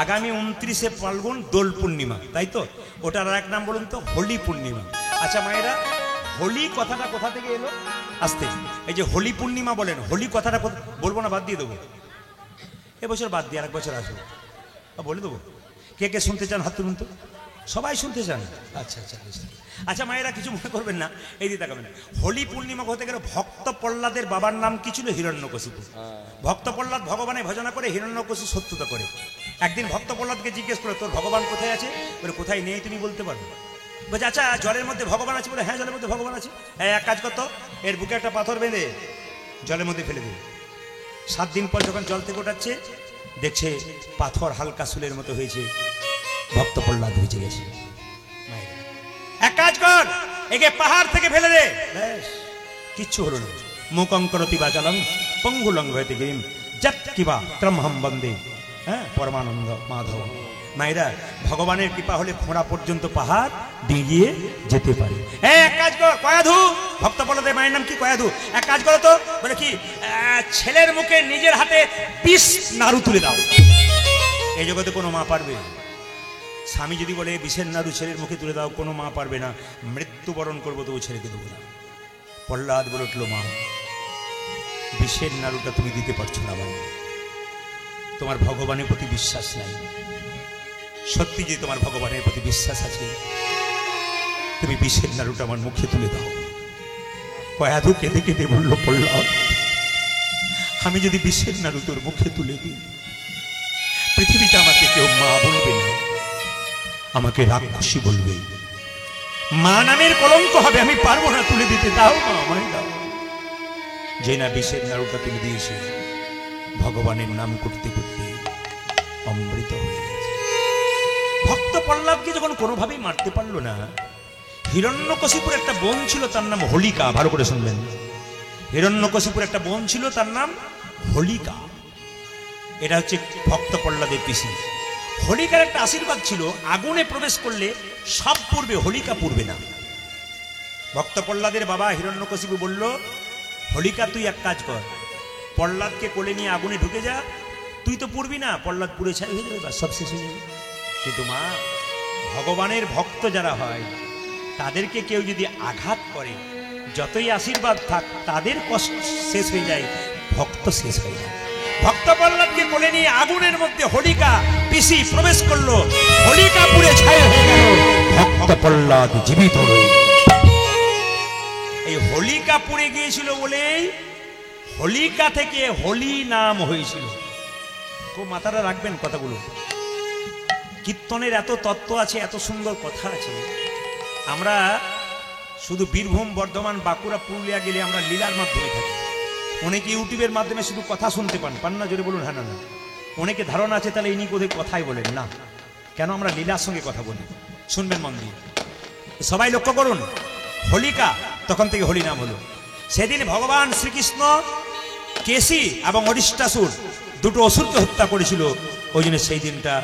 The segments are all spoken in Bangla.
আগামী 29শে ফাল্গুন দোল পূর্ণিমা, তাই তো? ওটার আর এক নাম বলুন তো, হোলি পূর্ণিমা। আচ্ছা মায়েরা, হোলি কথাটা কোথা থেকে এলো? আসতে, এই যে হোলি পূর্ণিমা বলেন, হোলি কথাটা বলবো না, বাদ দিয়ে দেবো? এবছর বাদ দিয়ে আরেক বছর আসবো, বলে দেবো। কে কে শুনতে চান হাত তুলুন তো। সবাই শুনতে চান? আচ্ছা আচ্ছা আচ্ছা মায়েরা, কিছু মনে করবেন না, এই দিকে তাকাবেন। হোলি পূর্ণিমা হতে গেলে ভক্ত প্রহ্লাদের বাবার নাম কি ছিল? হিরণ্যকশিপু। ভক্ত প্রহ্লাদ ভগবানের ভজনা করে, হিরণ্যকশিপু শত্রুতা করে। একদিন ভক্ত প্রহ্লাদকে জিজ্ঞেস করে, তোর ভগবান কোথায় আছে? বলে কোথায় নেই, তুমি বলতে পারবে? বলছে আচ্ছা জলের মধ্যে ভগবান আছে? বলে হ্যাঁ জলের মধ্যে ভগবান আছে। হ্যাঁ, এক কাজ করতো, এর বুকে একটা পাথর বেঁধে জলের মধ্যে ফেলে দেবে। 7 দিন পর যখন জল থেকে ওঠাচ্ছে, দেখছে পাথর হালকা সুলের মতো হয়েছে, ভক্ত প্রহ্লাদ ভিজে গেছে। এক কাজ কর, একে পাহাড় থেকে ফেলে দে, ব্যাস কিচ্ছু হলো না। মুকং করতি বাচালং পঙ্গুলং হইতে গিরিম যৎ কিবা ত্রমহম বন্দে, হ্যাঁ, পরমানন্দ মাধব। মায়েরা, ভগবানের কৃপা হলে ফোঁড়া পর্যন্ত পাহাড় ডিঙিয়ে যেতে পারে। এক কাজ কর, কয়াধু, ভক্ত প্রহ্লাদের মায়ের নাম কি? কয়াধু। এক কাজ করো তো, বলে কি, ছেলের মুখে নিজের হাতে 20 নাড়ু তুলে দাও। এই জগতে কোনো মা পারবে? স্বামী যদি বলে 20 নাড়ু ছেলের মুখে তুলে দাও, কোনো মা পারবে না। মৃত্যুবরণ করবো তবু ছেলেকে দেবো না। প্রহ্লাদ বলে উঠল, মা 20 নাড়ুটা তুমি দিতে পারছো না, ভাই তোমার ভগবানের প্রতি বিশ্বাস নাই। সত্যি যে তোমার ভগবানের প্রতি বিশ্বাস আছে, তুমি 20 নাড়ুটা আমার মুখে তুলে দাও। কয়াধু কেঁদে কেঁদে বলল, প্রহ্লাদ আমি যদি 20 নাড়ু তোর মুখে তুলে দিই, পৃথিবীতে আমাকে কেউ মা বলবে না, আমাকে রাক্ষসী বলবে, মা নামের কলঙ্ক হবে, আমি পারবো না তুলে দিতে, দাও মা আমায় দাও। যে না 20 নাড়ুটা তুলে দিয়েছে, ভগবানের নাম করতে করতে অমৃত হয়ে গেছে। ভক্ত প্রহ্লাদকে যখন কোনোভাবেই মারতে পারলো না, হিরণ্যকশিপুর একটা বোন ছিল, তার নাম হোলিকা। ভালো করে শুনবেন, হিরণ্যকশিপুর একটা বোন ছিল, তার নাম হোলিকা। এটা হচ্ছে ভক্ত প্রহ্লাদের পিসি। হোলিকার একটা আশীর্বাদ ছিল, আগুনে প্রবেশ করলে সব পূর্বে, হোলিকা পূর্বে না। ভক্ত প্রহ্লাদের বাবা হিরণ্যকশিপু বলল, হোলিকা তুই এক কাজ কর, প্রহ্লাদকে কোলে নিয়ে আগুনে ঢুকে যা, তুই তো পূর্বি না, প্রহ্লাদ পুড়ে ছাই হয়ে যাবে, সব শেষ হয়ে যাবে। কিন্তু মা, ভগবানের ভক্ত যারা হয় তাদেরকে কেউ যদি আঘাত করে, যতই আশীর্বাদ থাক, তাদের কষ্ট শেষ হয়ে যায়, ভক্ত শেষ হয়ে যায়। ভক্ত প্রহ্লাদকে কোলে নিয়ে আগুনের মধ্যে হোলিকা পিসি প্রবেশ করলো, হোলিকা পুড়ে ছাই হয়ে গেল, ভক্ত প্রহ্লাদ জীবিত রইল। এই হোলিকা পুড়ে গিয়েছিল বলেই হোলিকা থেকে হোলি নাম হয়েছিল। খুব মাথাটা রাখবেন কথাগুলো। কীর্তনের এত তত্ত্ব আছে, এত সুন্দর কথা আছে। আমরা শুধু বীরভূম, বর্ধমান, বাঁকুড়া, পুরুলিয়া গেলে আমরা লীলার মাধ্যমে থাকি। অনেকে ইউটিউবের মাধ্যমে শুধু কথা শুনতে পান না? জোরে বলুন হ্যাঁ না না। অনেকে ধারণা আছে তাহলে ইনি কোথায় কথাই বলেন না, কেন আমরা লীলার সঙ্গে কথা বলি। শুনবেন মন দিয়ে, সবাই লক্ষ্য করুন। হোলিকা, তখন থেকে হোলি নাম হলো। সেদিন ভগবান শ্রীকৃষ্ণ কেশী এবং অরিষ্টাসুর দুটো অসুরকে হত্যা করেছিল। ওই জন্য সেই দিনটা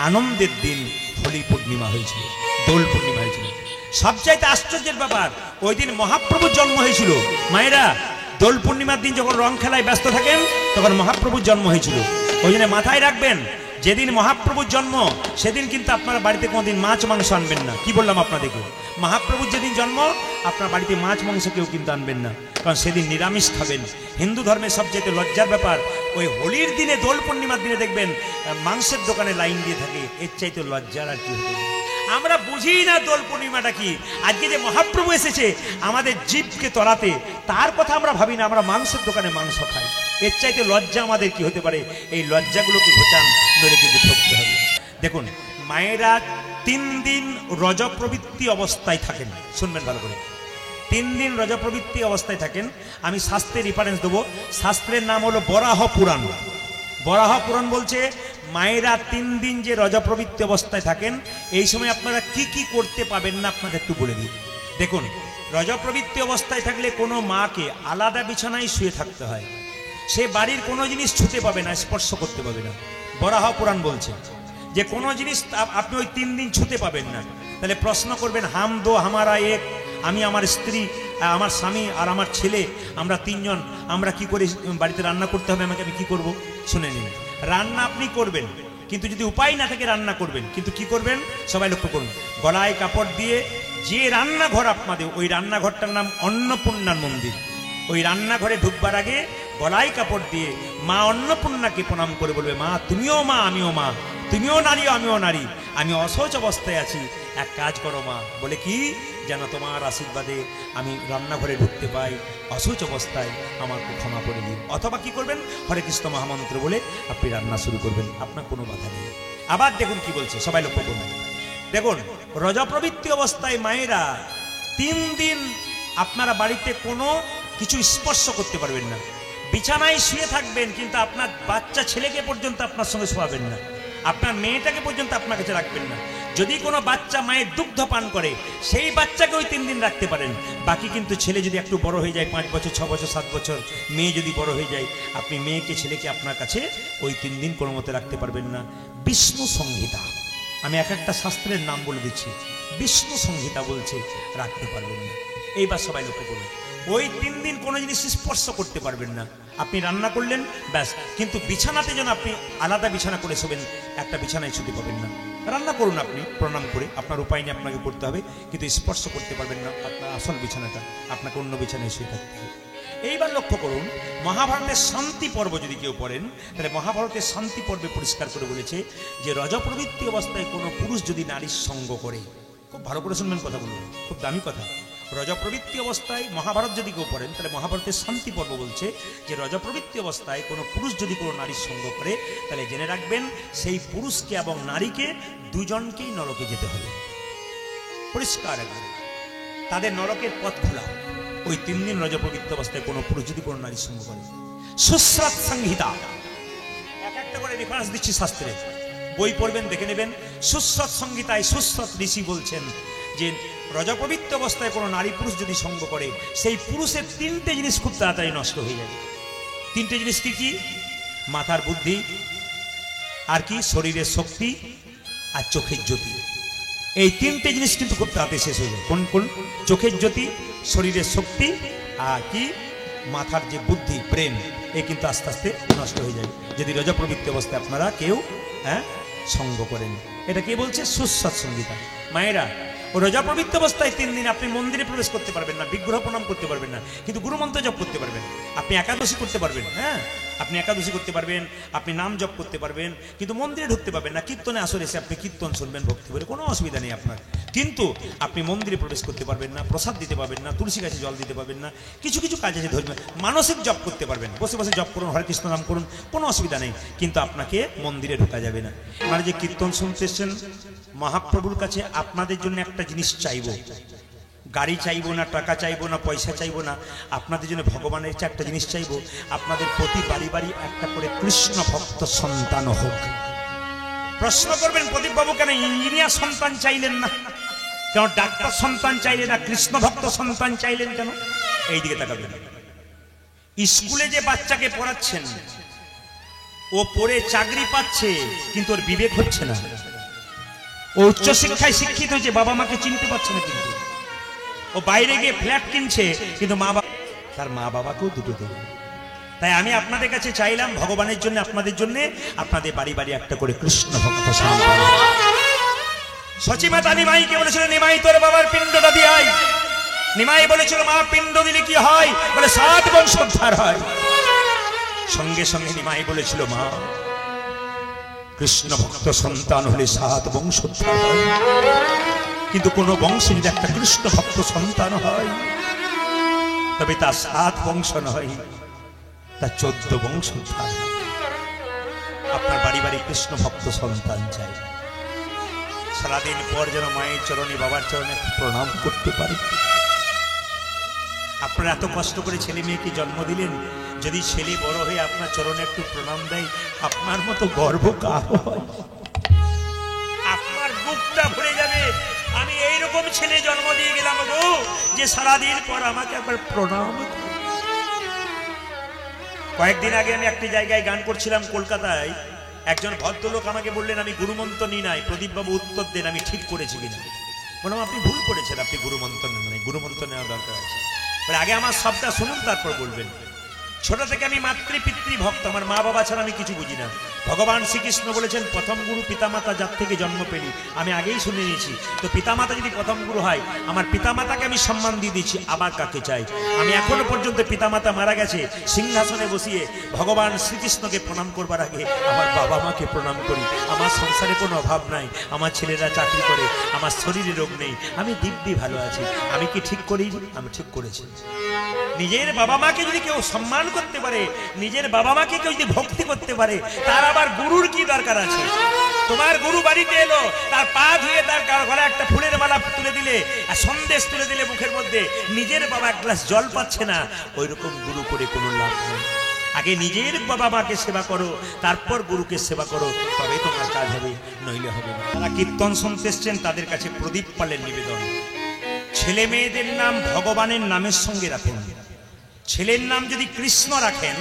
আনন্দের দিন, হোলি পূর্ণিমা হয়েছিল, দোল পূর্ণিমা হয়েছিল। সবচাইতে আশ্চর্যের ব্যাপার, ওই দিন মহাপ্রভুর জন্ম হয়েছিল। মায়েরা, দোল পূর্ণিমার দিন যখন রং খেলায় ব্যস্ত থাকেন, তখন মহাপ্রভুর জন্ম হয়েছিল। ওই জন্য মাথায় রাখবেন, যেদিন মহাপ্রভুর জন্ম, সেদিন কিন্তু আপনারা বাড়িতে কোনোদিন মাছ মাংস আনবেন না। কি বললাম আপনাদেরকে? মহাপ্রভুর যেদিন জন্ম, আপনার বাড়িতে মাছ মাংস কেউ কিন্তু আনবেন না, কারণ সেদিন নিরামিষ খাবেন। হিন্দু ধর্মের সবচেয়ে লজ্জার ব্যাপার, ওই হোলির দিনে, দোল পূর্ণিমার দিনে দেখবেন মাংসের দোকানে লাইন দিয়ে থাকে। এর চাইতে লজ্জার আর কি হতে পারে? আমরা বুঝি না দোল পূর্ণিমাটা কি। আজকে যে মহাপ্রভু এসেছে আমাদের জীবকে তরাতে, তার কথা আমরা ভাবি না, আমরা মাংসের দোকানে মাংস খাই। এর চাইতে লজ্জা আমাদের কি হতে পারে? এই লজ্জাগুলোকে ঘোচান, নইলে কিন্তু ঠকতে হবে। দেখুন, মায়েরা 3 দিন রজপ্রবৃত্তি অবস্থায় থাকেন। শুনবেন ভালো করে, 3 দিন রজপ্রবৃত্তি অবস্থায় থাকেন। আমি শাস্ত্রের রেফারেন্স দেবো। শাস্ত্রের নাম হলো বরাহ পুরাণ। বরাহ পুরাণ বলছে মায়েরা 3 দিন যে রজপ্রবৃত্তি অবস্থায় থাকেন, এই সময় আপনারা কি কি করতে পাবেন না, আপনাদের একটু বলে দিই। দেখুন, রজপ্রবৃত্তি অবস্থায় থাকলে কোনো মাকে আলাদা বিছানায় শুয়ে থাকতে হয়। সে বাড়ির কোনো জিনিস ছুঁতে পাবে না, স্পর্শ করতে পাবে না। বরাহ পুরাণ বলছে যে কোনো জিনিস আপনি ওই 3 দিন ছুঁতে পাবেন না। তাহলে প্রশ্ন করবেন, হাম দো হামারা এক, আমি, আমার স্ত্রী, আমার স্বামী আর আমার ছেলে, আমরা 3 জন, আমরা কি করে বাড়িতে রান্না করতে হবে, আমি কি করব? শুনে নিন। রান্না আপনি করবেন, কিন্তু যদি উপায় না থাকে রান্না করবেন, কিন্তু কি করবেন সবাই লক্ষ্য করুন, গলায় কাপড় দিয়ে যে রান্নাঘর আপনাদের, ওই রান্নাঘরটার নাম অন্নপূর্ণার মন্দির, ওই রান্নাঘরে ঢুকবার আগে গলায় কাপড় দিয়ে মা অন্নপূর্ণাকে প্রণাম করে বলবে, মা তুমিও মা আমিও মা, তুমিও নারী আমিও নারী, আমি অশৌচ অবস্থায় আছি, এক কাজ করো মা, বলে কি যেন তোমার আশীর্বাদে আমি রান্নাঘরে ঢুকতে পাই, অশৌচ অবস্থায় আমাকে ক্ষমা করে দিন। অথবা কি করবেন, হরে কৃষ্ণ মহামন্ত্র বলে আপনি রান্না শুরু করবেন, আপনার কোনো বাধা নেই। আবার দেখুন কি বলছে, সবাই লক্ষ্য করবেন, দেখুন রজপ্রবৃত্তি অবস্থায় মায়েরা 3 দিন আপনারা বাড়িতে কোনো কিছু স্পর্শ করতে পারবেন না, বিছানায় শুয়ে থাকবেন, কিন্তু আপনার বাচ্চা ছেলেকে পর্যন্ত আপনার সঙ্গে শোয়াবেন না, আপনার মেয়েটাকে পর্যন্ত আপনার কাছে রাখবেন না। যদি কোনো বাচ্চা মায়ের দুগ্ধ পান করে সেই বাচ্চাকে ওই 3 দিন রাখতে পারেন, বাকি কিন্তু ছেলে যদি একটু বড় হয়ে যায়, 5 বছর 6 বছর 7 বছর, মেয়ে যদি বড় হয়ে যায়, আপনি মেয়েকে ছেলেকে আপনার কাছে ওই 3 দিন কোনো মতে রাখতে পারবেন না। বিষ্ণু সংহিতা, আমি এক একটা শাস্ত্রের নাম বলে দিচ্ছি, বিষ্ণু সংহিতা বলছে রাখতে পারবেন না। এইবার সবাই লক্ষ্য করুন, ওই 3 দিন কোনো জিনিস স্পর্শ করতে পারবেন না। আপনি রান্না করলেন ব্যাস, কিন্তু বিছানাতে যেন আপনি আলাদা বিছানা করে শোবেন, একটা বিছানায় শুতে পাবেন না। রান্না করুন আপনি প্রণাম করে, আপনার উপায় নেই, আপনাকে করতে হবে, কিন্তু স্পর্শ করতে পারবেন না আপনার আসল বিছানাটা, আপনাকে অন্য বিছানায় শুয়ে থাকতে হবে। এইবার লক্ষ্য করুন, মহাভারতের শান্তি পর্ব যদি কেউ পড়েন, তাহলে মহাভারতের শান্তি পর্বে পরিষ্কার করে বলেছে যে রজপ্রবৃত্তি অবস্থায় কোনো পুরুষ যদি নারীর সঙ্গ করে, খুব ভালো করে শুনবেন কথাগুলো, খুব দামি কথা, রজপ্রবৃত্তি অবস্থায় মহাভারত যদি কেউ পড়েন, তাহলে মহাভারতের শান্তি পর্ব বলছে যে রজপ্রবৃত্তি অবস্থায় কোনো পুরুষ যদি কোনো নারীর সঙ্গ করে, তাহলে জেনে রাখবেন সেই পুরুষকে এবং নারীকে দুজনকেই নরকে যেতে হবে। পরিষ্কার একবার তাদের নরকের পথ খোলা। ওই 3 দিন রজপ্রবৃত্তি অবস্থায় কোনো পুরুষ যদি কোনো নারীর সঙ্গ করে। সুশ্রত সংহিতা, এক একটা করে রেফারেন্স দিচ্ছি শাস্ত্রে, বই পড়বেন দেখে নেবেন। সুশ্রত সংহিতায় সুশ্রত ঋষি বলছেন যে রজপ্রবৃত্তি অবস্থায় কোনো নারী পুরুষ যদি সঙ্গ করে, সেই পুরুষের 3টে জিনিস খুব তাড়াতাড়ি নষ্ট হয়ে যাবে। 3টে জিনিস কি কি? মাথার বুদ্ধি, আর কি শরীরের শক্তি, আর চোখের জ্যোতি। এই 3টে জিনিস কিন্তু খুব তাড়াতাড়ি শেষ হয়ে যায়। কোন কোন? চোখের জ্যোতি, শরীরের শক্তি, আর কি মাথার যে বুদ্ধি ব্রেন, এ কিন্তু আস্তে আস্তে নষ্ট হয়ে যায় যদি রজপ্রবৃত্তি অবস্থায় আপনারা কেউ সঙ্গ করেন। এটা কে বলছে? সুশ্রত সংহিতা। মায়েরা, ও রজপ্রবৃত্তি অবস্থায় 3 দিন আপনি মন্দিরে প্রবেশ করতে পারবেন না, বিগ্রহ প্রণাম করতে পারবেন না, কিন্তু গুরুমন্ত্র জপ করতে পারবেন, আপনি একাদশী করতে পারবেন, আপনি একাদশী করতে পারবেন, আপনি নাম জপ করতে পারবেন, কিন্তু মন্দিরে ঢুকতে পারবেন না। কীর্তনে আসরে এসে আপনি কীর্তন শুনবেন ভক্তি করে, কোনো অসুবিধা নেই আপনার, কিন্তু আপনি মন্দিরে প্রবেশ করতে পারবেন না, প্রসাদ দিতে পারবেন না, তুলসী গাছে জল দিতে পারবেন না, কিছু কিছু কাজ আছে ধর্মীয়, মানসিক জপ করতে পারবেন, বসে বসে জপ করুন, হরে কৃষ্ণ নাম করুন, কোনো অসুবিধা নেই, কিন্তু আপনাকে মন্দিরে ঢোকা যাবে না। মানে যে কীর্তন শুনতে এসছেন, মহাপ্রভুর কাছে আপনাদের জন্য একটা জিনিস চাইব, গাড়ি চাইবো না, টাকা চাইবো না, পয়সা চাইবো না, আপনাদের জন্য ভগবানের কাছে একটা জিনিস চাইবো, আপনাদের প্রতি বাড়ি বাড়ি একটা করে কৃষ্ণ ভক্ত সন্তান হোক। প্রশ্ন করবেন, প্রদীপ বাবু কেন ইঞ্জিনিয়ার সন্তান চাইলেন না, কেন ডাক্তার সন্তান চাইলেন না, কৃষ্ণ ভক্ত সন্তান চাইলেন কেন? এই দিকে তাকাবেন। স্কুলে যে বাচ্চাকে পড়াচ্ছেন, ও পড়ে চাকরি পাচ্ছে, কিন্তু ওর বিবেক হচ্ছে না, ও উচ্চশিক্ষায় শিক্ষিত হয়েছে, বাবা মাকে চিনতে পারছে না, কিন্তু ও বাইরে গিয়ে ফ্ল্যাট কিনছে, কিন্তু তার মা বাবাকেও দুটো দেবে। তাই আমি আপনাদের কাছে চাইলাম, ভগবানের জন্য আপনাদের জন্য আপনাদের বাড়ি বাড়ি একটা করে কৃষ্ণ ভক্ত সন্তান। সচিমাতা নিমাইকে বলেছিল, নিমাই তোর বাবার পিণ্ডটা দিয়ে আয়। নিমাই বলেছিল, মা পিণ্ড দিলে কি হয়? বলে 7 বংশোদ্ধার হয়। সঙ্গে সঙ্গে নিমাই বলেছিল, মা কৃষ্ণ ভক্ত সন্তান হলে 7 বংশোদ্ধার হয়, কিন্তু কোন বংশে যদি একটা কৃষ্ণ ভক্ত সন্তান হয়, তবে তা 7 বংশ নয়, তা 14 বংশোদ্ধার। আপনার বাড়ি বাড়ি কৃষ্ণ ভক্ত সন্তান চাই, সারাদিন পর যেন মায়ের চরণে বাবার চরণে প্রণাম করতে পারে। আপনারা এত কষ্ট করে ছেলে মেয়েকে জন্ম দিলেন, যদি ছেলে বড় হয়ে আপনার চরণে একটু প্রণাম দেয়, আপনার মতো গর্ব কার হয়? আপনার বুকটা ভরে যাবে, আমি এইরকম ছেলে জন্ম দিয়ে গেলাম গো, যে সারাদিন পর আমাকে একবার প্রণাম। কয়েকদিন আগে আমি একটি জায়গায় গান করছিলাম কলকাতায়, একজন ভদ্রলোক আমাকে বললেন, আমি গুরুমন্ত্র নিই নাই, প্রদীপবাবু উত্তর দেন আমি ঠিক করেছি কিনা। বললাম, আপনি ভুল করেছেন, আপনি গুরুমন্ত্র নেন নাই, গুরুমন্ত্র নেওয়া দরকার আছে। আগে আমার সবটা শুনুন, তারপর বলবেন। ছোট থেকে আমি মাতৃ পিতৃ ভক্ত, আমার মা বাবা ছাড়া আমি কিছু বুঝি না। ভগবান শ্রীকৃষ্ণ বলেছেন প্রথম গুরু পিতামাতা যার থেকে জন্ম পেলি, আমি আগেই শুনে নিয়েছি। তো পিতামাতা যদি প্রথম গুরু হয়, আমার পিতামাতাকে আমি সম্মান দিয়ে দিচ্ছি, আবার কাকে চাই? আমি এখনো পর্যন্ত পিতামাতা মারা গেছে সিংহাসনে বসিয়ে ভগবান শ্রীকৃষ্ণকে প্রণাম করবার আগে আমার বাবা মাকে প্রণাম করি। আমার সংসারে কোনো অভাব নাই, আমার ছেলেরা চাকরি করে, আমার শরীরে রোগ নেই, আমি দিব্যি ভালো আছি। আমি কি ঠিক করি? আমি ঠিক করেছি। নিজের বাবা মাকে যদি কেউ সম্মান করতে পারে, নিজের বাবা মাকে কেউ যদি ভক্তি করতে পারে, তার আবার গুরুর কি দরকার আছে? তোমার গুরু বাড়িতে এলো, তার পা ধুয়ে তার গলায় একটা ফুলের মালা তুলে দিলে, আর সন্দেশ তুলে দিলে মুখের মধ্যে, নিজের বাবা এক গ্লাস জল পাচ্ছে না, ওই রকম গুরু করে কোনো লাভ নেই। আগে নিজের বাবা মাকে সেবা করো, তারপর গুরুকে সেবা করো, তবে তোমার কাজ হবে, নইলে হবে না। যারা কীর্তন শুনতে এসছেন তাদের কাছে প্রদীপ পালের নিবেদন, ছেলে মেয়েদের নাম ভগবানের নামের সঙ্গে রাখেন। ছেলের নাম যদি কৃষ্ণ রাখেন,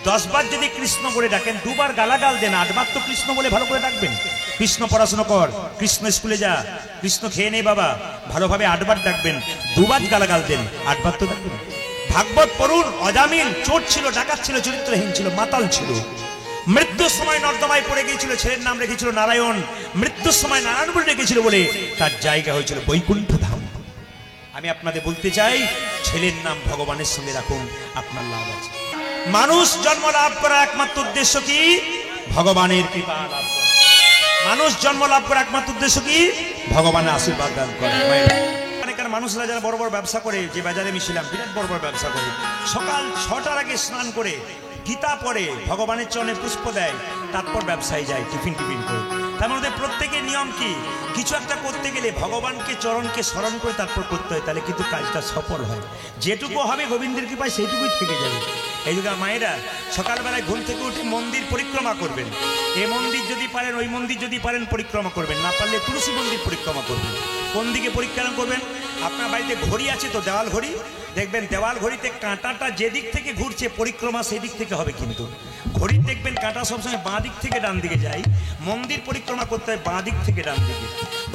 10 বার যদি কৃষ্ণ বলে ডাকেন, 2 বার গালাগাল দেন, 8 বার তো কৃষ্ণ বলে ভালো করে ডাকবেন। কৃষ্ণ পড়াশোনা কর, কৃষ্ণ স্কুলে যা, কৃষ্ণ খেয়ে নে বাবা, ভালোভাবে 8 বার ডাকবেন। 2 বার গালাগাল দেন, 8 বার তো ডাকবেন। ভাগবত পড়ুন, অজামিল চোর ছিল, ডাকাত ছিল, চরিত্রহীন ছিল, মাতাল ছিল, মৃত্যুর সময় নর্দমায় পড়ে গিয়েছিল, ছেলের নাম রেখেছিল নারায়ণ। মৃত্যুর সময় নারায়ণ বলে রেখেছিল বলে তার জায়গা হয়েছিল বৈকুণ্ঠ ধাম। আমি আপনাদের বলতে চাই, ছেলের নাম ভগবানের সঙ্গে রাখুন, আপনার লাভ আছে। মানুষ জন্ম লাভ করার একমাত্র উদ্দেশ্য কি? ভগবানের কৃপা লাভ করা। মানুষ জন্ম লাভ করার একমাত্র উদ্দেশ্য কি? ভগবানের আশীর্বাদ দান করা। এখানে মানুষরা যারা বড় বড় ব্যবসা করে, যে বাজারে আমি ছিলাম, বিরাট বড় বড় ব্যবসা করে, সকাল 6টার আগে স্নান করে গীতা পড়ে ভগবানের চরণে পুষ্প দেয়, তারপর ব্যবসায় যায় টিফিন করে। তার মধ্যে প্রত্যেকের নিয়ম কি? কিছু একটা করতে গেলে ভগবানকে চরণকে স্মরণ করে তারপর করতে হয়, তাহলে কিন্তু কাজটা সফল হয়। যেটুকু হবে গোবিন্দের কৃপায় সেইটুকুই থেকে যাবে। এই যুগে মায়েরা সকালবেলায় ঘুম থেকে উঠে মন্দির পরিক্রমা করবেন। এই মন্দির যদি পারেন, ওই মন্দির যদি পারেন পরিক্রমা করবেন, না পারলে তুলসী মন্দির পরিক্রমা করবেন। কোন দিকে পরিক্রমা করবেন? আপনার বাড়িতে ঘড়ি আছে তো, দেওয়াল ঘড়ি, দেখবেন দেওয়াল ঘড়িতে কাঁটাটা যে দিক থেকে ঘুরছে পরিক্রমা সেই দিক থেকে হবে। কিন্তু ঘড়ি দেখবেন কাঁটা সবসময় বাঁ দিক থেকে ডান দিকে যায়, মন্দির পরিক্রমা করতে হয় বাঁ দিক থেকে ডান দিকে।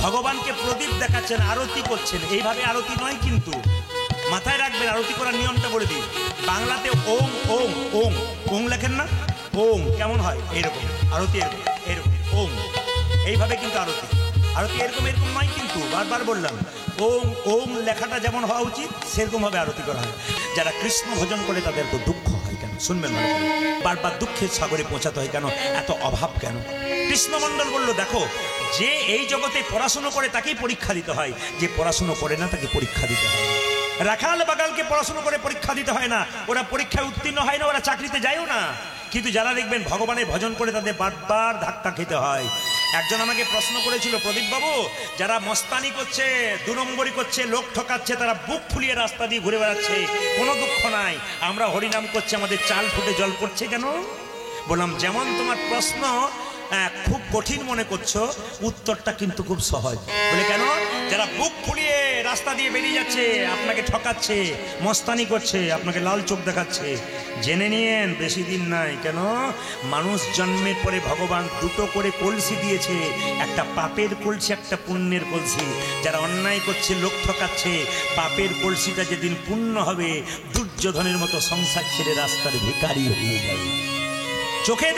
ভগবানকে প্রদীপ দেখাচ্ছেন, আরতি করছেন, এইভাবে আরতি নয় কিন্তু, মাথায় রাখবেন। আরতি করার নিয়মটা বলে দিই। বাংলাতে ওং ওং ওং ওং লেখেন না? ওং কেমন হয়? এরকম আরতি, এরকম এরকম ওং, এইভাবে কিন্তু আরতি। আরতি এরকম এরকম নয় কিন্তু, বারবার বললাম, ওং ওং লেখাটা যেমন হওয়া উচিত সেরকম ভাবে আরতি করা হয়। যারা কৃষ্ণ ভজন করে তাদের তো দুঃখ হয় কেন? শুনবেন ভালো করে। বারবার দুঃখের সাগরে পৌঁছাতে হয় কেন? এত অভাব কেন? কৃষ্ণমণ্ডল বলল, দেখো, যে এই জগতে পড়াশুনো করে তাকেই পরীক্ষা দিতে হয়, যে পড়াশুনো করে না তাকে পরীক্ষা দিতে হয়। রাখাল বাগালকে পড়াশুনো করে পরীক্ষা দিতে হয় না, ওরা পরীক্ষায় উত্তীর্ণ হয় না, ওরা চাকরিতে যায়ও না। কিন্তু যারা দেখবেন ভগবানের ভজন করে তাদের বারবার ধাক্কা খেতে হয়। একজন আমাকে প্রশ্ন করেছিল, প্রদীপ বাবু, যারা মস্তানি করছে, 2 নম্বরই করছে, লোক ঠকাচ্ছে, তারা বুক ফুলিয়ে রাস্তা দিয়ে ঘুরে বেড়াচ্ছে, কোনো দুঃখ নাই, আমরা হরিনাম করছি, আমাদের চাল ফুটে জল পড়ছে কেন? বললাম, যেমন তোমার প্রশ্ন খুব কঠিন মনে করছো, উত্তরটা কিন্তু খুব সহজ। বলে কেন? যারা বুক ফুলিয়ে রাস্তা দিয়ে বেরিয়ে যাচ্ছে, আপনাকে ঠকাচ্ছে, মস্তানি করছে, আপনাকে লাল চোখ দেখাচ্ছে, জেনে নিয়েন বেশি দিন নাই। কেন? মানুষ জন্মের পরে ভগবান 2টো করে কলসি দিয়েছে, একটা পাপের কলসি, একটা পুণ্যের কলসি। যারা অন্যায় করছে, লোক ঠকাচ্ছে, পাপের কলসিটা যেদিন পূর্ণ হবে, দুর্যোধনের মতো সংসার ছেড়ে রাস্তার ভিখারি হয়ে যাবে। চোখে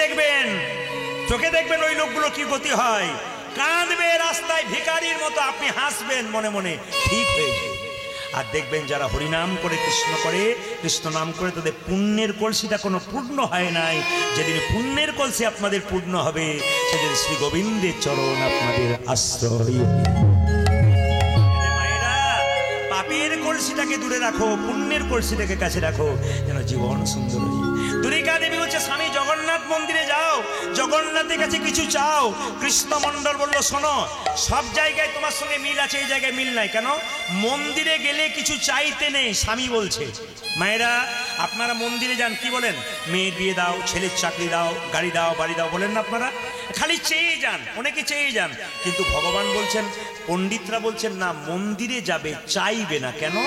দেখবেন ওই লোকগুলো কি গতি হয়, কাঁদবে রাস্তায় ভিখারির মতো, আপনি হাসবেন মনে মনে, ঠিক হয়ে যাবে। আর দেখবেন যারা হরিনাম করে, কৃষ্ণ নাম করে, তাদের পুণ্যের কলসিটা কোনো পূর্ণ হয় নাই। যেদিন পুণ্যের কলসি আপনাদের পূর্ণ হবে, সেদিন শ্রী গোবিন্দের চরণ আপনাদের আশ্রয়। মায়েরা, পাপের কলসিটাকে দূরে রাখো, পুণ্যের কলসিটাকে কাছে রাখো, যেন জীবন সুন্দর হয়। দুর্গা দেবী হচ্ছে স্বামী জগন্নাথ মন্দিরে যাও, জগন্নাথের কাছে কিছু চাও। কৃষ্ণমণ্ডল বলল, শোনো, সব জায়গায় তোমার সঙ্গে মিল আছে, এই জায়গায় মিল নাই। কেন? মন্দিরে গেলে কিছু চাইতে নেই, স্বামী বলছে। মায়েরা, আপনারা মন্দিরে যান, কি বলেন? মেয়ের বিয়ে দাও, ছেলের চাকরি দাও, গাড়ি দাও, বাড়ি দাও, বলেন না আপনারা? খালি চেয়ে যান, অনেকে চেয়ে যান। কিন্তু ভগবান বলছেন, পণ্ডিতরা বলছেন, না, মন্দিরে যাবে, চাইবে না। কেন?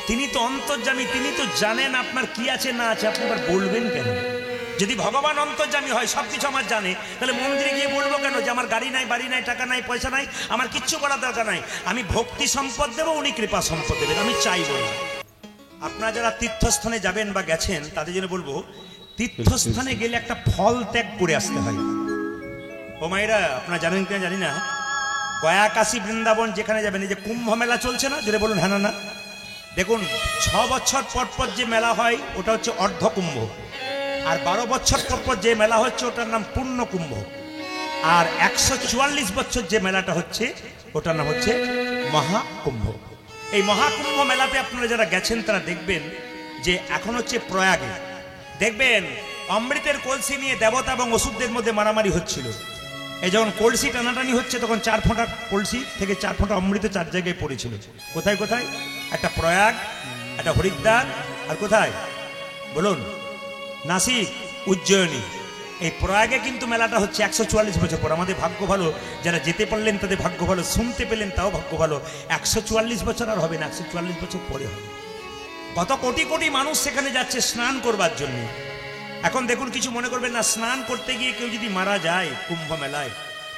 তিনি তো অন্তর্যামী, তিনি তো জানেন আপনার কি আছে না আছে, আপনি আবার বলবেন কেন? যদি ভগবান অন্তর্যামী হয়, সবকিছু আমার জানে, তাহলে মন্দিরে গিয়ে বলবো কেন যে আমার গাড়ি নাই, বাড়ি নাই, টাকা নাই, পয়সা নাই, আমার কিচ্ছু করার দরকার নাই। আমি ভক্তি সম্পদ দেবো, উনি কৃপা সম্পদ দেবেন, আমি চাইবো না। আপনারা যারা তীর্থস্থানে যাবেন বা গেছেন তাদের জন্য বলবো, তীর্থস্থানে গেলে একটা ফল ত্যাগ করে আসতে হয়। ও মায়েরা, আপনারা জানেন কিনা জানি না, গয়া কাশী বৃন্দাবন যেখানে যাবেন, এই যে কুম্ভ মেলা চলছে না, যদি বলুন হ্যাঁ না, দেখুন 6 বছর পর পর যে মেলা হয় ওটা হচ্ছে অর্ধ কুম্ভ, আর 12 বছর পর পর যে মেলা হচ্ছে ওটার নাম পূর্ণ কুম্ভ, আর 144 বছর যে মেলাটা হচ্ছে ওটার নাম হচ্ছে মহাকুম্ভ। এই মহাকুম্ভ মেলাতে আপনারা যারা গেছেন তারা দেখবেন যে এখন হচ্ছে প্রয়াগে, দেখবেন অমৃতের কলসি নিয়ে দেবতা এবং অসুরদের মধ্যে মারামারি হচ্ছিল। এই যখন কলসি টানাটানি হচ্ছে তখন 4 ফোঁটা কলসি থেকে 4 ফোঁটা অমৃত 4 জায়গায় পড়েছিল। কোথায় কোথায়? একটা প্রয়াগ, একটা হরিদ্বার, আর কোথায় বলুন? নাসিক, উজ্জয়িনী। এই প্রয়াগে কিন্তু মেলাটা হচ্ছে 144 বছর পর। আমাদের ভাগ্য ভালো, যারা যেতে পারলেন তাদের ভাগ্য ভালো, শুনতে পেলেন তাও ভাগ্য ভালো। 144 বছর আর হবে না, 144 বছর পরে হবে। কত কোটি কোটি মানুষ সেখানে যাচ্ছে স্নান করবার জন্য। এখন দেখুন, কিছু মনে করবেন না, স্নান করতে গিয়ে কেউ যদি মারা যায় কুম্ভ মেলায়,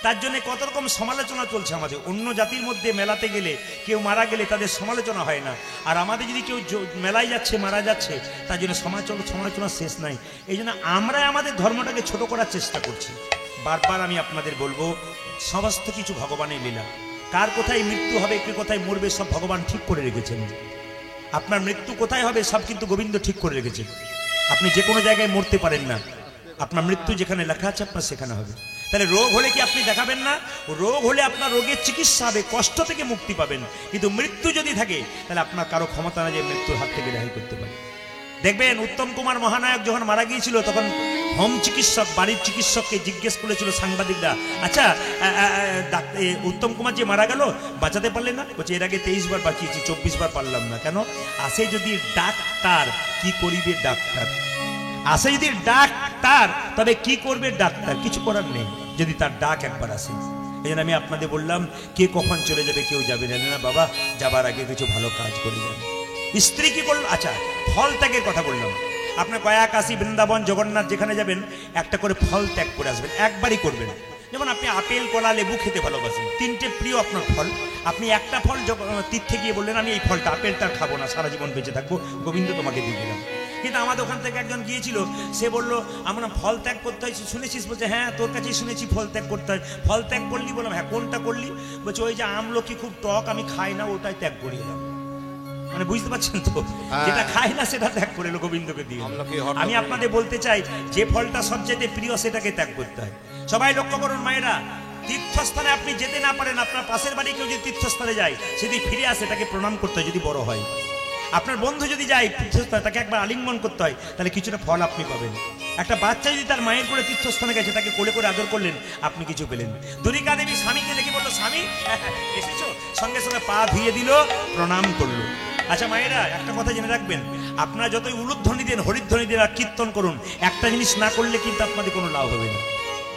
তার জন্য কত রকম সমালোচনা চলছে আমাদের। অন্য জাতির মধ্যে মেলাতে গেলে কেউ মারা গেলে তাদের সমালোচনা হয় না, আর আমাদের যদি কেউ মেলায় যাচ্ছে মারা যাচ্ছে তার জন্য সমালোচনা শেষ নাই। এই জন্য আমরা আমাদের ধর্মটাকে ছোট করার চেষ্টা করছি। বারবার আমি আপনাদের বলবো, সমস্ত কিছু ভগবানের লীলা। কার কোথায় মৃত্যু হবে, কে কোথায় মরবে, সব ভগবান ঠিক করে রেখেছেন। আপনার মৃত্যু কোথায় হবে সব কিন্তু গোবিন্দ ঠিক করে রেখেছেন। আপনি যে কোনো জায়গায় মরতে পারেন না, আপনার মৃত্যু যেখানে লেখা আছে আপনার সেখানে হবে। তাহলে রোগ হলে কি আপনি দেখাবেন না? রোগ হলে আপনার রোগের চিকিৎসা হবে, কষ্ট থেকে মুক্তি পাবেন। কিন্তু মৃত্যু যদি থাকে তাহলে আপনার কারো ক্ষমতা না যে মৃত্যুর হাত থেকে রেহাই করতে পারে। দেখবেন উত্তম কুমার মহানায়ক যখন মারা গিয়েছিল তখন হোম চিকিৎসক, বাড়ির চিকিৎসককে জিজ্ঞেস করেছিল সাংবাদিকরা, আচ্ছা উত্তম কুমার যে মারা গেল বাঁচাতে পারলেন না? বলছে, এর আগে 23 বার বাঁচিয়েছি, 24 বার পারলাম না। কেন? আসে যদি ডাক্তার, কি করিবে ডাক্তার? আসে যদি ডাক্তার, তবে কি করবে ডাক্তার? কিছু করার নেই যদি তার ডাক একবার আসে। এই জন্য আমি আপনাদের বললাম, কে কখন চলে যাবে কেউ যাবে জানে না বাবা, যাবার আগে কিছু ভালো কাজ করে যাবে। স্ত্রী কি করলো? আচ্ছা, ফল ত্যাগের কথা বললাম। আপনার গয়া কাশী বৃন্দাবন জগন্নাথ যেখানে যাবেন একটা করে ফল ত্যাগ করে আসবেন, একবারই করবেন। যেমন আপনি আপেল, কলা, লেবু খেতে ভালোবাসেন, 3টে প্রিয় আপনার ফল। আপনি একটা ফল তীর্থে গিয়ে বললেন, আমি এই ফলটা আপেলটা খাবো না, সারা জীবন বেঁচে থাকবো, গোবিন্দ তোমাকে দিয়ে দিলাম। কিন্তু আমাদের ওখান থেকে একজন গিয়েছিল, সে বললো আমরা ফল ত্যাগ করতে হয়, শুনেছিস? বলছে, হ্যাঁ তোর কাছেই শুনেছি ফল ত্যাগ করতে হয়। ফল ত্যাগ করলি? বললাম, হ্যাঁ। কোনটা করলি? বলছে, ওই যে আমলকি খুব টক, আমি খাই না, ওটাই ত্যাগ করিয়ে এলাম। মানে বুঝতে পারছেন তো, যেটা খাই না সেটা ত্যাগ করে এলো, গোবিন্দকে দিয়ে। আমি আপনাদের বলতে চাই, যে ফলটা সবচেয়ে প্রিয় সেটাকে ত্যাগ করতে হয়। সবাই লক্ষ্য করুন মায়েরা, তীর্থস্থানে আপনি যেতে না পারেন, আপনার পাশের বাড়ি কেউ যদি তীর্থস্থানে যায়, সেদিন ফিরে আসে তাকে প্রণাম করতে হয় যদি বড় হয়। আপনার বন্ধু যদি যায় তীর্থস্থানে, তাকে একবার আলিঙ্গন করতে হয়, তাহলে কিছুটা ফল আপনি পাবেন। একটা বাচ্চা যদি তার মায়ের করে তীর্থস্থানে গেছে, তাকে কোলে করে আদর করলেন, আপনি কিছু পেলেন। দুরিকা দেবী স্বামীকে দেখে বললো, স্বামী এসেছো? সঙ্গে সঙ্গে পা ধুয়ে দিল, প্রণাম করলো। আচ্ছা মায়েরা, একটা কথা জেনে রাখবেন, আপনারা যতই উলুধ্বনি দেন, হরিধ্বনি দেন আর কীর্তন করুন, একটা জিনিস না করলে কিন্তু আপনাদের কোনো লাভ হবে না।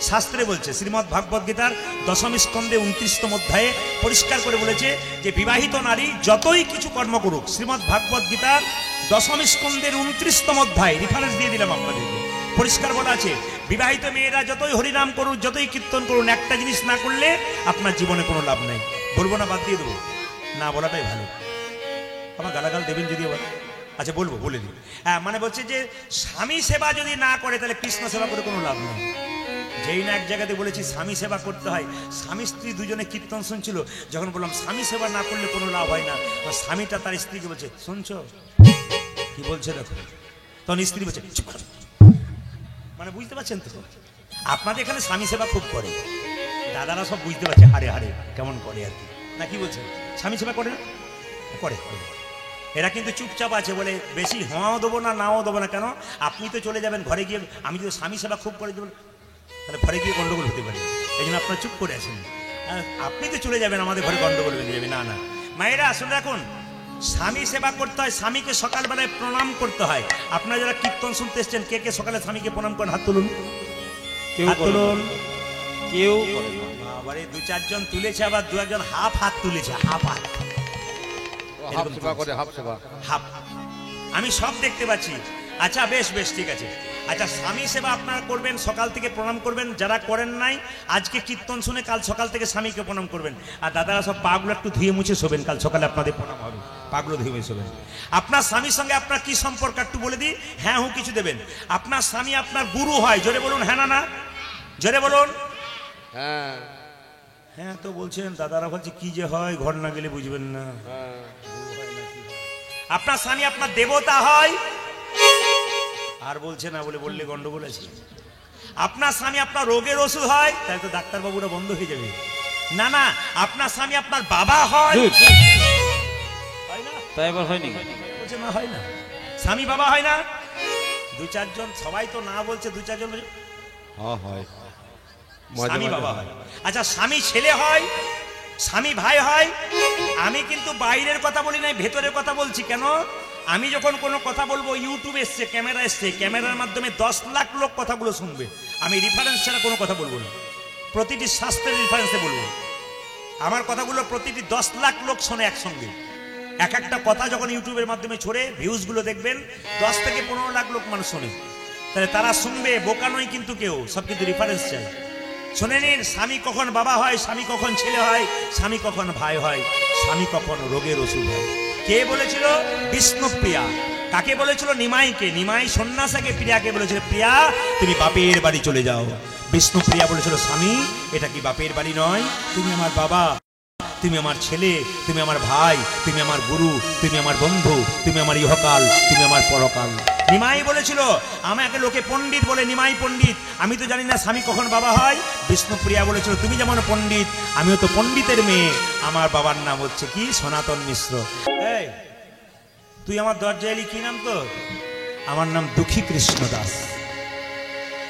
শাস্ত্রে বলছে, শ্রীমদ্ ভাগবত গীতার 10ম স্কন্ধে 29তম অধ্যায়ে পরিষ্কার করে বলেছে যে বিবাহিত নারী যতই কিছু কর্ম করুক, শ্রীমদ্ ভাগবত গীতার 10ম স্কন্ধের 29তম অধ্যায়, রেফারেন্স দিয়ে দিলাম আপনাদেরকে, পরিষ্কার বলা আছে, বিবাহিত মেয়েরা যতই হরিনাম করুক, যতই কীর্তন করুন, একটা জিনিস না করলে আপনার জীবনে কোনো লাভ নেই। বলবো না, বাদ দিয়ে দেবো? না বলাটাই ভালো। আমার গালাগাল দেবেন যদি আবার? আচ্ছা বলবো, বলে দিই। হ্যাঁ, মানে বলছে যে স্বামী সেবা যদি না করে তাহলে কৃষ্ণ সেবা করে কোনো লাভ নেই। যেই না এক জায়গাতে বলেছি স্বামী সেবা করতে হয়, স্বামী স্ত্রী দুজনে কীর্তন শুনছিল, যখন বললাম স্বামী সেবা না করলে কোনো লাভ হয় না, স্বামীটা তার স্ত্রীকে বলছে, শুনছো কি বলছে দেখো, তখন স্ত্রী বলছে চুপ করো। মানে বুঝতে পারছেন তো, আপনাদের এখানে স্বামী সেবা খুব করে, দাদারা সব বুঝতে পারছে হারে হারে কেমন করে আর কি, না কি বলছেন? স্বামী সেবা করে না? করে। এরা কিন্তু চুপচাপ আছে, বলে বেশি হওয়াও দেবো না, নাও দেবো না। কেন? আপনি তো চলে যাবেন ঘরে গিয়ে, আমি যদি স্বামী সেবা খুব করে দেবো তাহলে ঘরে গিয়ে গন্ডগোল হতে পারে, এই জন্য আপনারা চুপ করে আছেন। আপনি তো চলে যাবেন, আমাদের ঘরে গন্ডগোল হয়ে যাবে। না না মায়েরা, আসলে রাখুন, স্বামী সেবা করতে হয়, স্বামীকে সকালবেলায় প্রণাম করতে হয়। আপনারা যারা কীর্তন শুনতে এসছেন, কে কে সকালে স্বামীকে প্রণাম করেন? হাত তুলুন, হাত তুলুন। কেউ বাবারে, 2-4 জন তুলেছে, আবার 2-1 জন হাফ হাত তুলেছে, হাফ হাত। আমি সব দেখতে পাচ্ছি। আচ্ছা বেশ বেশ, ঠিক আছে। আচ্ছা, স্বামী সেবা আপনারা করবেন, সকাল থেকে প্রণাম করবেন। যারা করেন নাই, আজকে কীর্তন শুনে কাল সকাল থেকে স্বামীকে প্রণাম করবেন। আর দাদারা সব পাগুলো একটু ধুয়ে মুছে শোবেন, কাল সকালে আপনাদের প্রণাম হবে। পাগল ধীমে শোবেন। আপনার স্বামীর সঙ্গে আপনার কি সম্পর্ক একটু বলে দিই, হ্যাঁ হুঁ কিছু দেবেন। আপনার স্বামী আপনার গুরু হয়, জোরে বলুন হ্যাঁ না না, জোরে বলুন হ্যাঁ। হ্যাঁ। তো বলছেন দাদারা বলছে কি যে হয়, ঘর না গেলে বুঝবেন না। আপনার স্বামী আপনার দেবতা হয়, আর বলছে না বলে বললে গন্ডগোল আছে। আপনার স্বামী আপনার রোগের ওষুধ হয়, তাই তো ডাক্তারবাবুরা বন্ধ হয়ে যাবে। না না, আপনার স্বামী আপনার বাবা হয়, হয় না? তাই এবার হয়নি, বলছে না হয় না, স্বামী বাবা হয় না। দু চারজন, সবাই তো না বলছে, দু চারজন হয়, স্বামী বাবা হয়। আচ্ছা স্বামী ছেলে হয়, স্বামী ভাই হয়। আমি কিন্তু বাইরের কথা বলি নাই, ভেতরের কথা বলছি। কেন? আমি যখন কোনো কথা বলবো, ইউটিউব এসছে, ক্যামেরা এসছে, ক্যামেরার মাধ্যমে 10 লাখ লোক কথাগুলো শুনবে। আমি রেফারেন্স ছাড়া কোনো কথা বলবো না, প্রতিটি শাস্ত্রের রেফারেন্সে বলবো। আমার কথাগুলো প্রতিটি 10 লাখ লোক শোনে একসঙ্গে। এক একটা কথা যখন ইউটিউবের মাধ্যমে ছড়ে, ভিউজগুলো দেখবেন 10 থেকে 15 লাখ লোক মানুষ শোনে। তাহলে তারা শুনবে, বোকা নয় কিন্তু কেউ, সব কিন্তু রেফারেন্স চাই। শুনে নিন, স্বামী কখন বাবা হয়, স্বামী কখন ছেলে হয়, স্বামী কখন ভাই হয়, স্বামী কখন রোগের ওষুধ হয়। কে বলেছিল? বিষ্ণুপ্রিয়া। কাকে বলেছিল? নিমাইকে। নিমাই সন্ন্যাসাকে প্রিয়াকে বলেছিল, প্রিয়া তুমি বাপের বাড়ি চলে যাও। বিষ্ণুপ্রিয়া বলেছিল, স্বামী এটা কি বাপের বাড়ি নয়, তুমি আমার বাবা, তুমি আমার ছেলে, তুমি আমার ভাই, তুমি আমার গুরু, তুমি আমার বন্ধু, তুমি আমার ইহকাল, তুমি আমার পরকাল। নিমাই বলেছিল, আমাকে লোকে পণ্ডিত বলে, নিমাই পণ্ডিত, আমি তো জানি না স্বামী কখন বাবা হয়। বিষ্ণুপ্রিয়া বলেছিল, তুমি যেমন পণ্ডিত, আমিও তো পণ্ডিতের মেয়ে, আমার বাবার নাম হচ্ছে কি? সনাতন মিশ্র। এই তুই আমার দরজায় এলি, কি নাম তো? আমার নাম দুঃখী কৃষ্ণ দাস।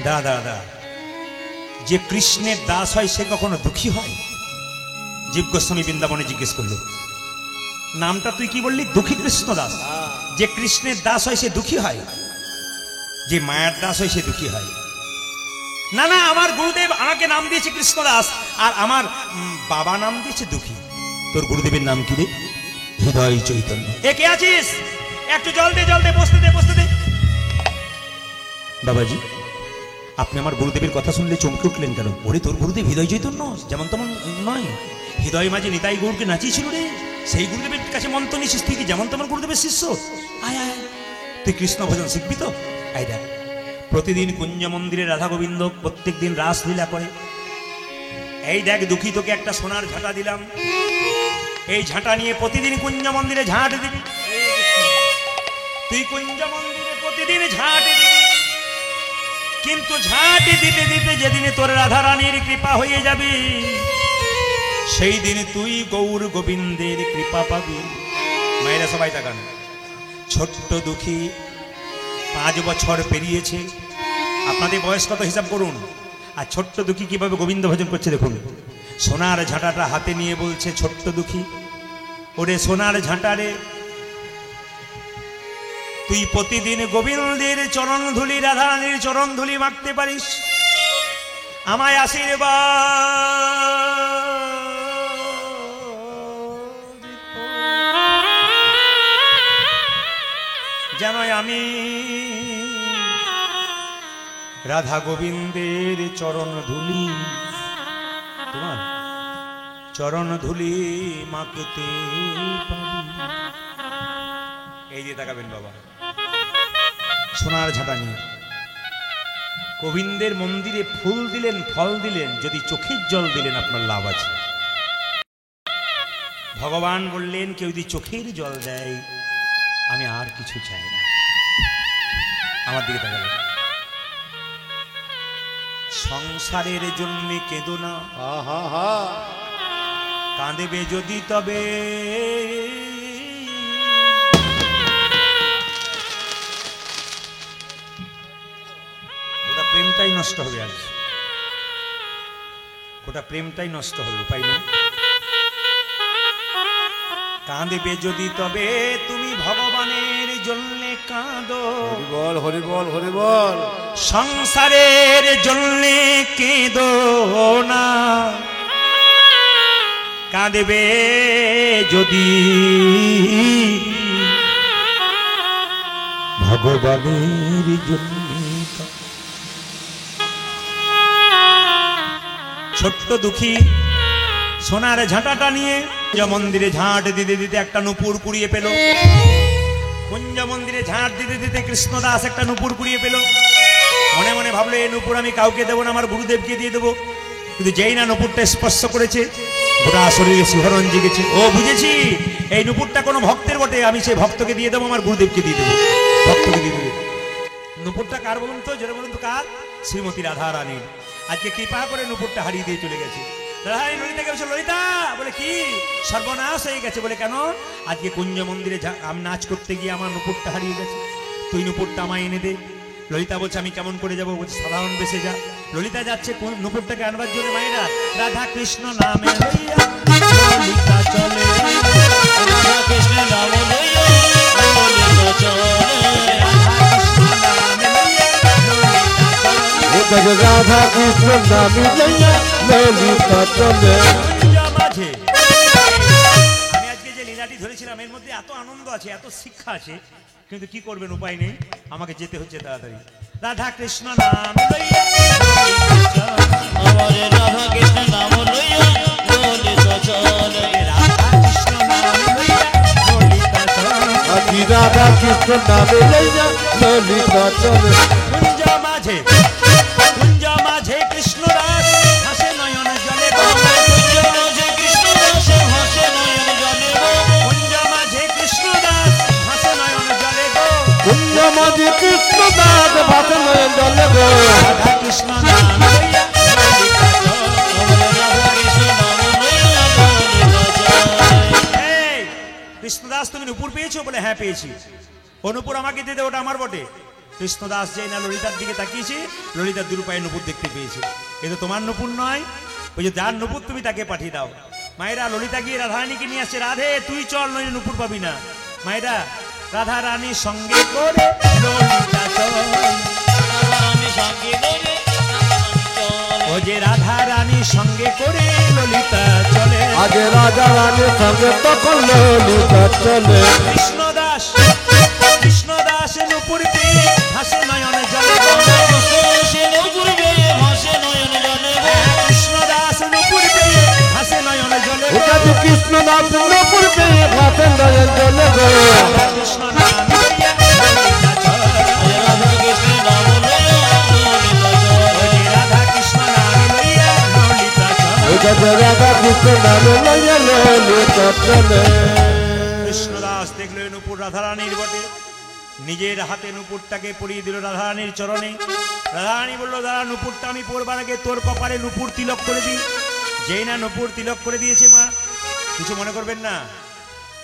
দাদা দাদা, যে কৃষ্ণের দাস হয় সে কখনো দুঃখী হয়? জীব গোস্বামী বৃন্দাবনে জিজ্ঞেস করলো, নামটা তুই কি বললি? দুঃখী কৃষ্ণ দাস। যে কৃষ্ণের দাস হয় সে দুঃখী হয়? যে মায়ের দাস হয় সে দুঃখী হয়? না না, আমার গুরুদেব আমাকে নাম দিয়েছে কৃষ্ণ দাস, আর আমার বাবা নাম দিয়েছে দুঃখী। তোর গুরুদেবের নাম কি রে? হৃদয় চৈতন্য। এ কে আছিস? একটু জল দে, জল দে, বসতে দে, বসতে দে। বাবাজি, আপনি আমার গুরুদেবের কথা শুনলে চমকে উঠলেন কেন? ওরে তোর গুরুদেব হৃদয় চৈতন্য যেমন তেমন নয়, হৃদয় মাঝে নিতাই গৌরকে নাচিয়েছিল রে, সেই গুরুদেবের কাছে মন্ত্র নিছিস তুই কি যেমন তেমন গুরুদেবের শিষ্য? আয় আয়, তুই কৃষ্ণ ভজন শিখবি তো? আয় দেখ, প্রতিদিন কুঞ্জ মন্দিরে রাধা গোবিন্দ প্রত্যেক দিন রাসলীলা করে। এই দেখ দুঃখী, তোকে একটা সোনার ঝাঁটা দিলাম, এই ঝাঁটা নিয়ে প্রতিদিন কুঞ্জ মন্দিরে ঝাঁট দিবি। তুই কুঞ্জ মন্দিরে প্রতিদিন ঝাঁট দিবি, কিন্তু ঝাঁট দিতে দিতে যেদিনে তোর রাধা রানীর কৃপা হয়ে যাবে, সেই দিনে তুই গৌর গোবিন্দের কৃপা পাবি। মায়েরা সবাই তাকান। ছোট্ট দুঃখী 5 বছর পেরিয়েছে, আপনাদের বয়স কত হিসাব করুন। আর ছোট্ট দুঃখী কিভাবে গোবিন্দ ভজন করছে দেখুন। সোনার ঝাঁটাটা হাতে নিয়ে বলছে ছোট্ট দুঃখী, ওরে সোনার ঝাঁটারে, তুই প্রতিদিন গোবিন্দের চরণ ধুলি, রাধা রানীর চরণ ধুলি মাখতে পারিস, আমায় আশীর্বাদ যেন আমি রাধা গোবিন্দের চরণ ধুলি, তোমার চরণ ধুলি মাখতে পারি। এই যে তাকাবেন বাবা, সোনার ঝাঁটা নিয়ে গোবিন্দের মন্দিরে ফুল দিলেন, ফল দিলেন, যদি চোখের জল দিলেন আপনার লাভ আছে। ভগবান বললেন, কেউ যদি চোখের জল দেয় আমি আর কিছু চাই না। আমার দিকে তাকাবেন। সংসারের জন্য কেঁদো না, কাঁদেবে যদি তবে প্রেমটাই নষ্ট হবে। আজ গোটা প্রেমটাই নষ্ট হবে, উপায় নেই। কাঁদবে যদি তবে তুমি ভগবানের জন্য কাঁদো। হরি বল, হরি বল, হরি বল। সংসারের জন্য কেঁদো না, কাঁদবে যদি ভগবানের জন্য। ছোট্ট দুঃখী সোনার ঝাঁটাটা নিয়ে মন্দিরে ঝাঁট দিতে দিতে একটা নুপুর কুড়িয়ে পেল। কুঞ্জ মন্দিরে ঝাঁট দিতে দিতে কৃষ্ণদাস একটা নুপুর কুড়িয়ে পেল। মনে মনে ভাবলো এই নুপুর আমি কাউকে দেবো না, আমার গুরুদেবকে দিয়ে দেবো। কিন্তু যেই না নুপুরটা স্পর্শ করেছে, গোটা শরীরে শিহরণ জেগেছে। ও বুঝেছি, এই নুপুরটা কোনো ভক্তের বটে, আমি সেই ভক্তকে দিয়ে দেবো, আমার গুরুদেবকে দিয়ে দেবো, ভক্তকে দিয়ে দেবো। নুপুরটা কার বলুন তো, জোরে বলুন তো কার? শ্রীমতী রাধা রানীর। আজকে কৃপা করে নুপুরটা হারিয়ে দিয়ে চলে গেছে। রাধারানী ললিতাকে বলছে, ললিতা, বলে কি সর্বনাশ হয়ে গেছে? বলে কেন? আজকে কুঞ্জ মন্দিরে আমি নাচ করতে গিয়ে আমার নুপুরটা হারিয়ে গেছে, তুই নুপুরটা আমায় এনে দে। ললিতা বলছে, আমি কেমন করে যাবো? বলছে, সাধারণ বেশে যা। ললিতা যাচ্ছে নুপুরটাকে আনবার জন্য। মায়েরা, রাধা কৃষ্ণ নামে লইয়া ললিতা চলে, রাধা কৃষ্ণ নামে লইয়া ললিতা চলে, রাধা কৃষ্ণ নামে লইয়া ললিতা চলে। আমি আজকে যে লীলাটি ধরেছিলাম এর মধ্যে এত আনন্দ আছে, এত শিক্ষা আছে, কিন্তু কি করবেন, উপায় নেই, আমাকে যেতে হচ্ছে তাড়াতাড়ি। রাধা কৃষ্ণ নাম লইয়া আমারে, রাধা কৃষ্ণ নাম লইয়া ললিতা চলে, রাধা কৃষ্ণ নাম লইয়া ললিতা চলে, আজি রাধা কৃষ্ণ নামে লইয়া ললিতা চলে। কুঞ্জ মাঝে, কুঞ্জ মাঝে কৃষ্ণদাস হাসে নয়ন জলে, কুঞ্জ মাঝে কৃষ্ণদাস হাসে নয়ন জলে, কুঞ্জ মাঝে কৃষ্ণদাস হাসে নয়ন জলে, কুঞ্জ মাঝে কৃষ্ণদাস ভাসে নয়ন জলে গো। রাধা কৃষ্ণ নাম লইয়া ললিতা চলে, রাধা কৃষ্ণ নাম লইয়া ললিতা চলে। এই কৃষ্ণদাস, তুমি নুপুর পেয়েছো? বলে হ্যাঁ পেয়েছি। ও নুপুর আমাকে দিতে, ওটা আমার বটে। কৃষ্ণদাস যেই না ললিতার দিকে তাকিয়েছে, ললিতার দুরূপায় নুপুর দেখতে পেয়েছে। এ তো তোমার নুপুর নয়, ওই যে যার নুপুর তুমি তাকে পাঠিয়ে দাও। মায়েরা, ললিতা গিয়ে রাধারানীকে নিয়ে আসছে, রাধে তুই চল, নইলে নুপুর পাবি না। মায়েরা, রাধা রানীর সঙ্গে করে ললিতা চল, ও যে রাধা রানীর সঙ্গে করে ললিতা চলে, আগে রাজা রানীর সঙ্গে তখন ললিতা চলে। কৃষ্ণদাস, কৃষ্ণদাস নুপুর পেয়ে হাসে নয়ন জলে, কৃষ্ণদাস নুপুর পেয়ে হাসে নয়ন জলে, কৃষ্ণদাস নুপুর পেয়ে ভাসে নয়ন জলে গো। কৃষ্ণ নাম লইয়া ললিতা চলে, রাধা কৃষ্ণ নাম লইয়া ললিতা চলে। রাধা কৃষ্ণ নামে লইয়া ললিতা চলে। কৃষ্ণদাস দেখলো এই নুপুর রাধারানীর বটে, নিজের হাতে নুপুরটাকে পরিয়ে দিল রাধারানীর চরণে। রাধারানী বলল, দাদা নুপুরটা আমি পরবার আগে তোর কপালে নুপুর তিলক করে দিই। যেই না নুপুর তিলক করে দিয়েছে, মা কিছু মনে করবেন না,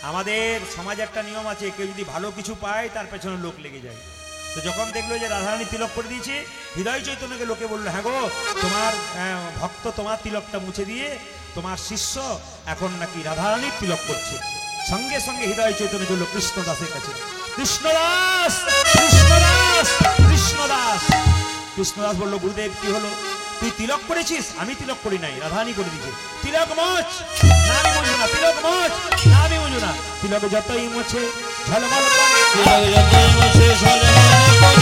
আমাদের সমাজে একটা নিয়ম আছে, কেউ যদি ভালো কিছু পায় তার পেছনে লোক লেগে যায়। তো যখন দেখলো যে রাধারানী তিলক করে দিয়েছে, হৃদয় চৈতন্যকে লোকে বললো, হ্যাঁ গো, তোমার ভক্ত তোমার তিলকটা মুছে দিয়ে তোমার শিষ্য এখন নাকি রাধারানীর তিলক করছে। সঙ্গে সঙ্গে হৃদয় চৈতন্য চলল কৃষ্ণদাসের কাছে। কৃষ্ণদাস, কৃষ্ণদাস, কৃষ্ণদাস। কৃষ্ণদাস বলল, গুরুদেব কি হলো? তুই তিলক করেছিস? আমি তিলক করি নাই, রাধারানী করে দিয়েছে। তিলক মোচ, না আমি বুঝবো না, তিলক মোচ, না আমি বুঝবো না। তিলক যতই মোছে ঝলমল করে, তিলক যতই মোছে ঝলমল করে,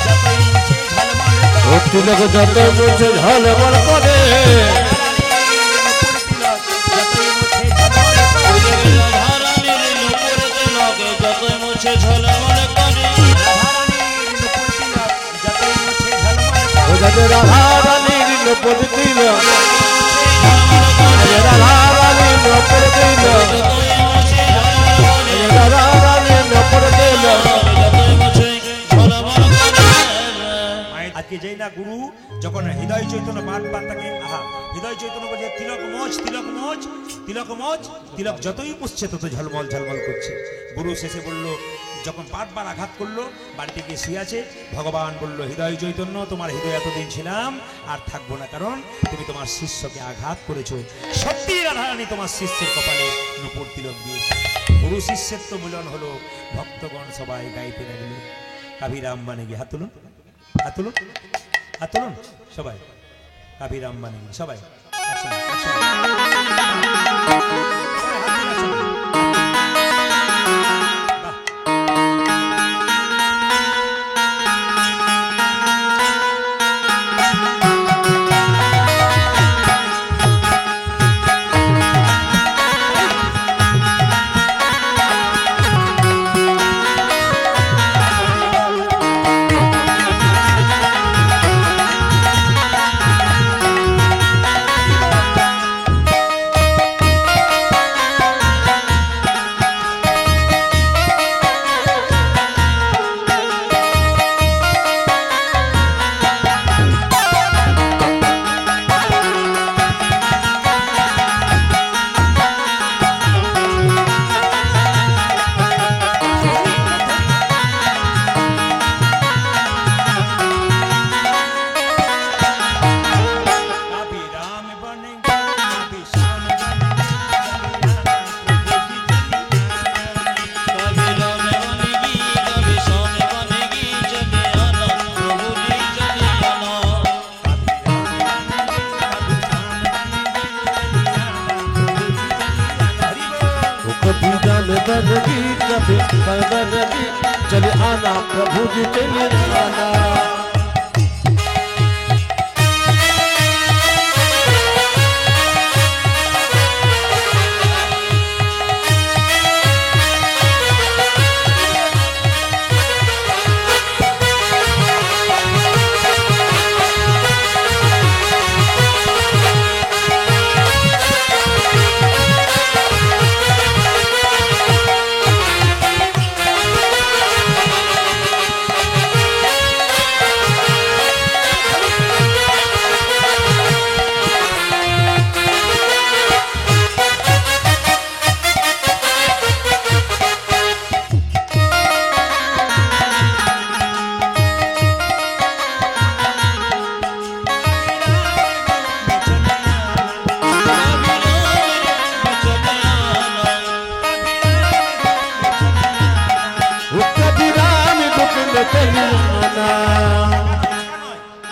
যতই মোছে ঝলমল করে, ও তিলক যতই মোছে ঝলমল করে, রাধারানীর নুপুর তিলক, রাধারানীর নুপুর তিলক, রাধারানীর নুপুর তিলক। আজকে যেই না গুরু যখন হৃদয় চৈতন্য বারবার তাকে, আহা, হৃদয় চৈতন্য বলছে তিলক মোচ, তিলক মোচ, তিলক মোচ, তিলক যতই মুছছে তত ঝলমল ঝলমল করছে। গুরু শেষে বলল, যখন বারবার আঘাত করলো, বাড়িতে গিয়ে শুয়ে আছে, ভগবান বলল, হৃদয় চৈতন্য, তোমার হৃদয় এতদিন ছিলাম, আর থাকবো না, কারণ তুমি তোমার শিষ্যকে আঘাত করেছো। সত্যি রাধারানী তোমার শিষ্যের কপালে নুপুর তিলক দিয়েছে। গুরু শিষ্যের তো মিলন হলো, ভক্তগণ সবাই গাইতে লাগলো, কাবিরাম মানে গিয়ে হাত তুলুন, হাত তুলুন, হাত তুলুন সবাই, কাবিরাম মানে সবাই একসঙ্গে, একসঙ্গে। कभी जान बनगी कभी कर बनगी चले आना प्रभु जी चले आना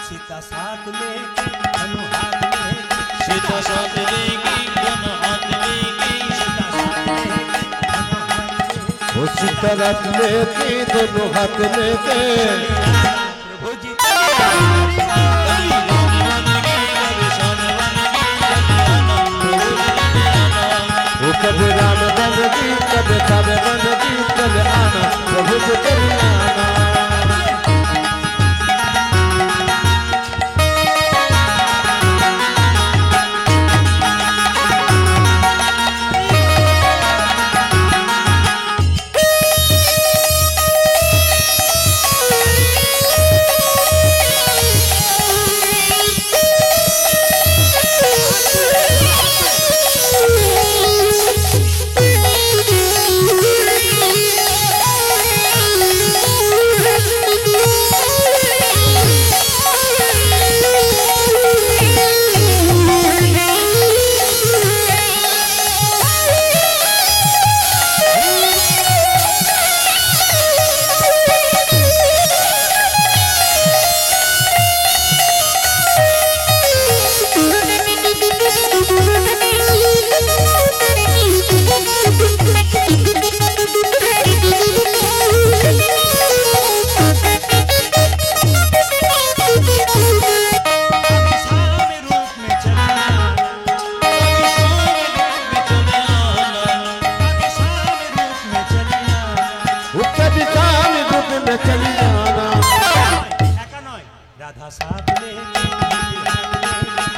सीता साथ लेके धनु हाथ लेके सीता साथ लेगी धनु हाथ लेगी सीता साथ लेगी धनु हाथ लेके वो सीता रात लेके दोनों हाथ लेके प्रभु जी कभी राम बनेगी कभी शान बनेगी चले आना प्रभु जी चले आना वो कभी राम बनगी कभी राम बनगी चले आना प्रभु जी चले आना राधा साथ लेके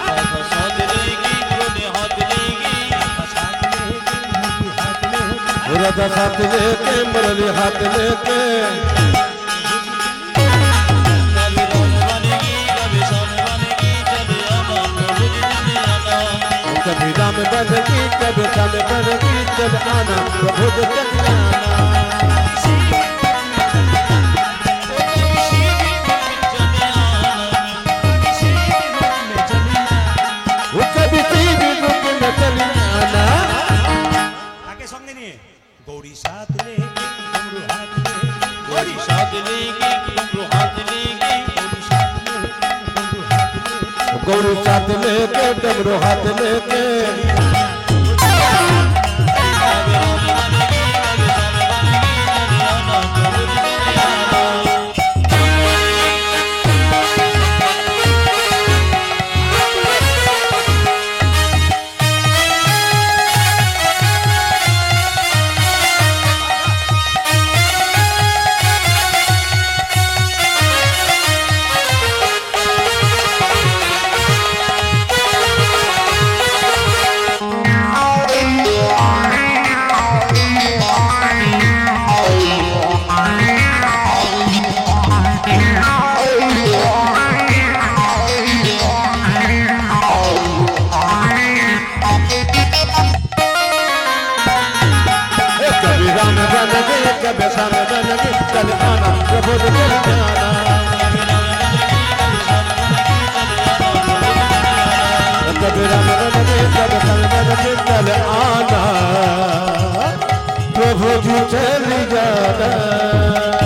राधा साथ लेगी दोनों हाथ लेगी राधा साथ लेके मुरली हाथ लेके कभी राम बनेगी कभी शान बनेगी चले आना प्रभु जी चले आना कभी राम बनगी कभी शान बनगी चले आना प्रभु जी चले आना गौरी साथ लेके डमरू हाथ लेके गौरी साथ लेगी डमरू हाथ लेगी गौरी साथ लेके डमरू हाथ लेके कभी राम बनेगी कभी शान बनेगी चले आना प्रभु जी चले आना कभी शान बनगी चले आना प्रभु जी चले आना कभी राम बनगी कभी शान बनगी चले आना प्रभु जी चले जाना